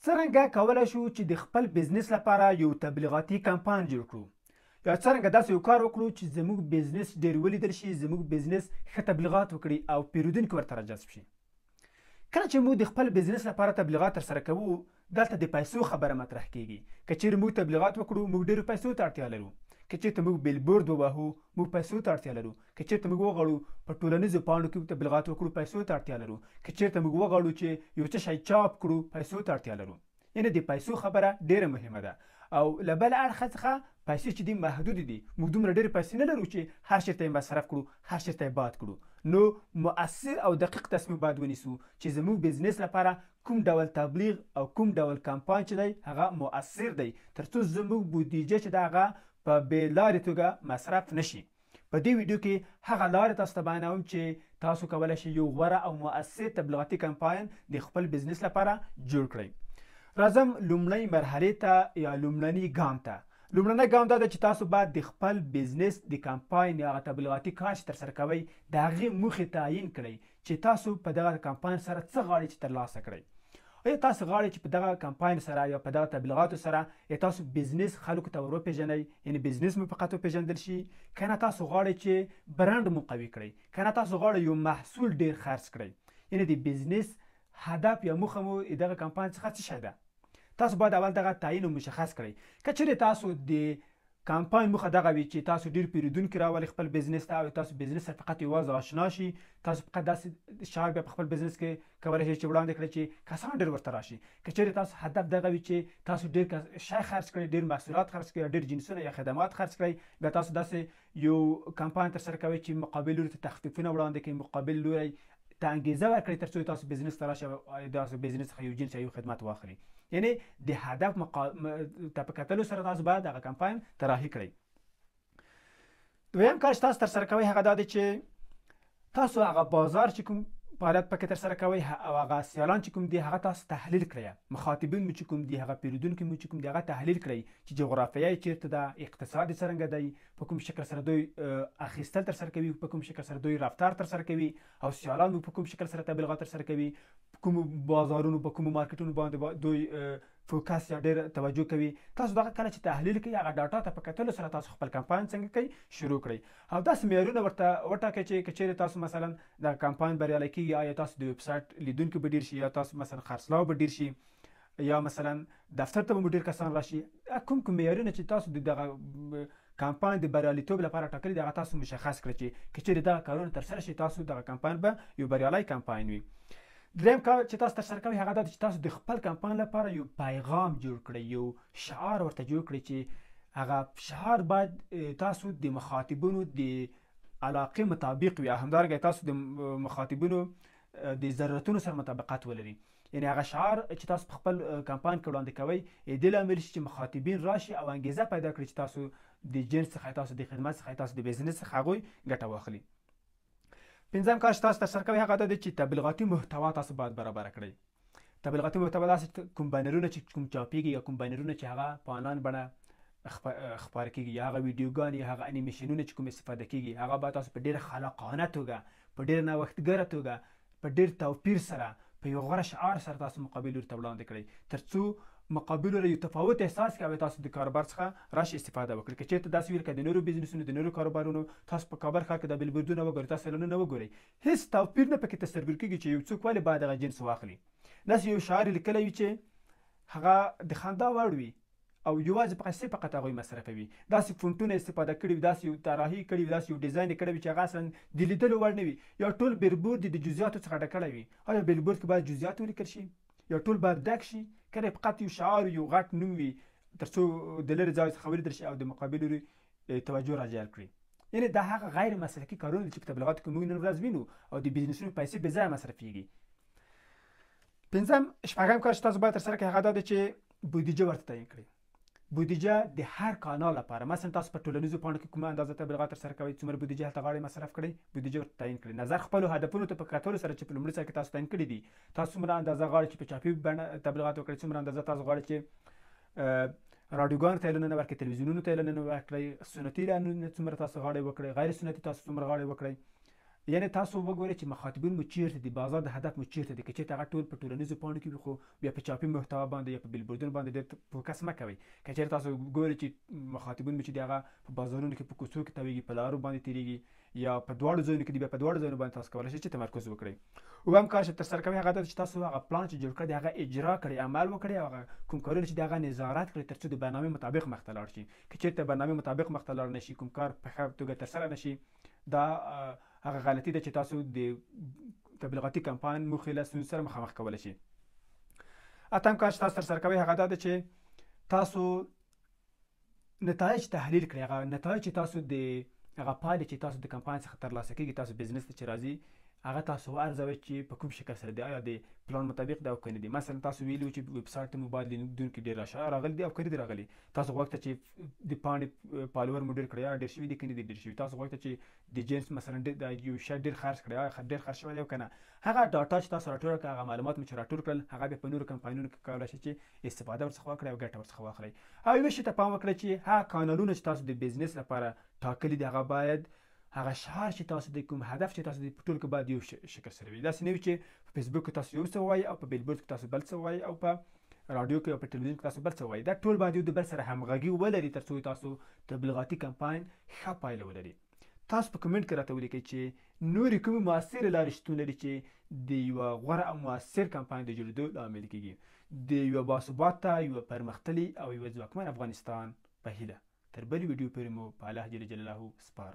څرنګه کولی شو چې د خپل بزنس لپاره یو تبلیغاتي کمپاین جوړ کړو یا څرنګه داسې یو کار وکړو چې زموږ بزنس ډېر ولیدل شي، زموږ بزنس ښه تبلیغات وکړي او پیرودونکي ورته راجذب شي. کله چې موږ د خپل بزنس لپاره تبلیغات ترسره کوو، دلته د پیسو خبره مطرح کیږي. که چیرې موږ تبلیغات وکړو، موږ ډېرو پیسو ته اړتیا لرو. که چیرته موږ بیلبورډ ووهو، موږ پیسو ته اړتیا لرو. که چیرته موږ وغواړو په ټولنیزو پاڼو کې تبلیغات وکړو، پیسو ته اړتیا لرو. که چیرته موږ وغواړو چې یو څه شی چاپ کړو، پیسو ته اړتیا لرو. یعنې د پیسو خبره ډېره مهمه ده. او له بل اړخه څخه پیسې چې دي محدود دي. موږ دومره ډېرې پیسې نه لرو چې هر چېرته یې مصرف کړو، هر چېرته یې باد کړو. نو مؤثر او دقیق تصمیم باید ونیسو چې زموږ بزنس لپاره کوم ډول تبلیغ او کوم ډول کمپاین چې دی هغه مؤثر دی، تر څو زموږ بودیجه چې ده هغه په بې لارې توګه مصرف نشي. په دې ویډیو کې هغه لارې تاسو ته بیانوم چې تاسو کولی شئ یو غوره او مؤثر تبلیغاتي کمپاین د خپل بزنس لپاره جوړ کړئ. راځم لومړۍ مرحلې ته یا لومړني ګام ته. لومړنی ګام دا ده چې تاسو باید د خپل بزنس د کمپاین یا تبلیغاتي کار چې ترسره کوئ د هغې موخې تعیین کړئ چې تاسو په دغه کمپاین سره څه غواړئ چې ترلاسه کړئ. آیا تاسو غواړئ چې په دغه کمپاین سره یا په دغه تبلیغاتو سره یا تاسو بزنس خلکو ته ور وپېژنئ، یعنې بزنس مو فقط وپېژندل شي، که نه تاسو غواړئ چې برانډ مو قوي کړئ، که نه تاسو غواړئ یو محصول ډېر خرڅ کړئ. یعنې د بزنس هدف یا موخه مو دغه کمپاین څخه څه شی ده؟ تاسو باید اول دغه تعیین مشخص کړئ. که چیرې تاسو د کمپاین موخه دغه وي چې تاسو ډېر پیرودونکي راولئ خپل بزنس ته او تاسو بزنس سره فقط یوازې آشنا شي، تاسو فقط داسې شیان بیا په خپل بزنس کې کولی شئ چې وړاندې کړئ چې کسان ډېر ورته راشي. که چیرې تاسو هدف دغه وي چې تاسو ډېر شی خرڅ کړئ، ډېر محصولات خرڅ کړئ، ډېر جنسونه یا خدمات خرڅ کړئ، بیا تاسو داسې یو کمپاین ترسره کوئ چې مقابل لوري ته تخفیفونه وړاندې کړئ، مقابل لوری ته انګېزه ورکړئ تر څو تاسو بزنس ته راشئ او داسې بزنس څخه یو جنس یا یو خدمت واخلئ. یعنې د هدف ته په کتلو سره تاسو باید هغه کمپاین طراحي کړئ. دویم کار چې تاسو ترسره کوئ هغه دا دی چې تاسو هغه بازار چې کوم فعالیت پکې ترسره کوئ او هغه سیالان چې کوم دي هغه تاسو تحلیل کړئ. مخاطبین مو چې کوم دي، هغه پیرودونکي مو چې کوم دي هغه تحلیل کړئ چې جغرافیه یې چیرته ده، اقتصاد یې څرنګه دی، په کوم شکل سره دوی اخیستل ترسره کوي، په کوم شکل سره دوی رفتار ترسره کوي، او سیالان مو په کوم شکل سره تبلیغات ترسره کوي، کومو بازارونو په کومو مارکیټونو باندې دوی فوکس یا ډېر توجه کوي. تاسو دغه کله چې تحلیل کوئ هغه ډاټا ته په کتلو سره تاسو خپل کمپاین څنګه کوئ شروع کړئ او داسې معیارونه ورته وټاکئ چې که چیرې تاسو مثلا دغه کمپاین بریالی کېږي، آیا تاسو د ویبسایټ لیدونکي به ډېر شي، یا تاسو مثلا خرڅلاو به ډېر شي، یا مثلا دفتر ته به ډېر کسان راشي. کوم معیارونه چې تاسو د دغه کمپاین د بریالیتوب لپاره ټاکلي دغه تاسو مشخص کړئ چې که چیرې دغه کارونه ترسره شي تاسو دغه کمپاین به یو بریالی کمپاین وي. دریم کار چې تاسو ترسره کوئ هغه دا چې تاسو د خپل کمپاین لپاره یو پیغام جوړ کړئ، یو شعار ورته جوړ کړئ چې هغه شعار باید تاسو د مخاطبینو د علاقې مطابق وي، همدارنګه تاسو د مخاطبینو د ضرورتونو سره مطابقت ولري. یعنې هغه شعار چې تاسو په خپل کمپاین کې وړاندې کوئ دې لامل شي چې مخاطبین راشي او انګېزه پیدا کړي چې تاسو د جنس څخه، تاسو د خدمت څخه، تاسو د بزنس څخه هغوی ګټه واخلي. پنځم کار چې تاسو ترسره کوئ هغه دا دی چې تبلیغاتي محتوا تاسو باید برابره کړئ. تبلیغاتي محتوا داسې کوم بینرونه چې کوم چاپېږي یا کوم بینرونه چې هغه په آنلاین بڼه خپاره کېږي، یا هغه ویډیوګانې یا هغه انیمیشنونه چې کوم استفاده کېږي هغه باید تاسو په ډېره خلاقانه توګه، په ډېره نوښتګره توګه، په ډېر توپیر سره، په یو غوره شعار سره تاسو مقابل لوري ته وړاندې کړئ تر څو مقابل لوري یو تفاوت احساس کړي او تاسو د کاروبار څخه راشي استفاده وکړئ. که چېرته داسې وي لکه د نورو بزنسونو، د نورو کاروبارونو، تاسو په کابل ښار کې د بیلبورډونه وګورئ، تاسو اعلانونه وګورئ، هېڅ توپیر نه پکې تصور کېږي چې یو څوک ولې باید هغه جنس واخلي. داسې یو شعار یې لیکلی وي چې هغه د خندا وړ وي او یوازې پیسې فقط هغوی مصرفوي. داسې فونټونه استفاده کړي وي، داسې یو طراحي کړي وي، داسې یو ډیزاین یې کړی وي چې هغه اصلا د لیدلو وړ نه وي، یا ټول بیلبورډ د جزئیاتو څخه ډک کړی وي. آیا بیلبورډ کې باید جزئیات ولیکل شي یا ټول باید ډک شي؟ کله فقط یو شعار یو غټ نوم وي تر څو د لرې ځای څخه ولیدل شي او د مقابل لوري توجه راجلب کړي. یعنې دا هغه غیر مسلکي کارونه دي چې په تبلیغاتو کې موږ نن ورځ وینو او د بزنسونو پیسې بې ځایه مصرفېږي. شپږم کار چې تاسو باید ترسره کړئ هغه دا دی چې بودیجه ورته تعیین کړئ. بودیجه د هر کانال لپاره، مثلا تاسو په ټولنیزو پاڼو کې کومه اندازه تبلیغات ترسره کوئ، څومره بودیجه هلته غواړئ مصرف کړئ، بودیجه ورته تعیین کړئ. نظر خپلو هدفونو ته په کتلو سره چې په لومړي سر کې تاسو تعیین کړي دي، تاسو څومره اندازه غواړئ چې په چاپي بڼه تبلیغات وکړئ، څومره اندازه تاسو غواړئ چې راډیوګانو ته اعلانونه ورکړئ، تلویزیونونو ته اعلانونه ورکړئ، سنتي اعلانونه څومره تاسو غواړئ وکړئ، غیر سنتي تاسو څومره غواړئ وکړئ. یعنې تاسو وګورئ چې مخاطبین مو چیرته دي، بازار د هدف مو چیرته دي. که چېرته هغه ټول په ټولنیزو پاڼو کې وي خو بیا په چاپي محتوا باندې یا په بیلبوردونو باندې ډېر فوکس مه کوئ. که چېرته تاسو ګورئ چې مخاطبین مو چې دي هغه په بازارونو کې په کوڅو کې تاویږي، په لارو باندې تېرېږي یا په دواړو ځایونو کې دي، بیا په دواړو ځایونو باندې تاسو کولی شئ چې تمرکز وکړئ. اووم کار چې ترسره کوئ هغه دا ده چې تاسو هغه پلان چې جوړ کړی دی هغه اجرا کړئ، عمل وکړئ، او هغه کوم کارونه چې دي هغه نظارت کړئ تر څو د برنامې مطابق مخته لاړ شي. که چېرته برنامې مطابق مخته لاړ نه شي، کوم کار په ښه توګه ترسره نه شي، دا هغه غلطي ده چې تاسو د تبلیغاتي کمپاین موخې له ستونزو سره مخامخ کولی شي. اتم کار چې تاسو ترسره کوئ هغه دا ده چې تاسو نتایج تحلیل کړئ. هغه نتایج چې تاسو د هغه پایلې چې تاسو د کمپاین څخه ترلاسه کېږي، تاسو بزنس ته چې راځي، هغه تاسو وارزوئ چې په کوم شکل سره دی، آیا د پلان مطابق دی او که نه دی. مثلا تاسو ویلي وو چې ویب سایټ مو باید لیدونکي ډېر راغلي دي او که نه دي راغلي. تاسو غوښتل چې د پاڼې فالوور مو ډېر کړئ، یا ډېر شوي دي که نه دي ډېر شوي. تاسو غوښتل چې د جنس مثلا یو شی ډېر خرڅ کړئ، آیا ډېر خرڅ شوی دی او که نه. هغه ډاټا چې تاسو راټول کړئ، هغه معلومات مو چې راټول کړل، هغه بیا په نورو کمپاینونو کې کولی شئ چې استفاده ورڅخه وکړئ او ګټه ورڅخه واخلئ. او یوه شي ته پام وکړئ چې هغه کانالونه چې تاسو د بزنس لپاره ټاکلي دي، هغه باید هغه شعار چې تاسو د کوم هدف چې تاسو د په ټول کې باید یو شکل سره وي. داسې نه وي چې په فیسبوک کې تاسو یو څه ووایئ او په بیلبورډ کې تاسو بل څه ووایئ او په راډیو کې او په ټلویزیون کې تاسو بل څه ووایئ. دا ټول باید یو د بل سره همغږي ولري تر څو تاسو تبلیغاتي کمپاین ښه پایله ولري. تاسو په کمنټ کې راته ولیکئ چې نورې کومې مؤثرې لارې شتون لري چې د یوه غوره او مؤثر کمپاین د جوړېدو لامل کېږي، د یوه باثباته، یوه پرمختللي او یوه ځواکمن افغانستان په هیله. تر بلې ویډیو پورې مو په الله جل جلاله سپارم.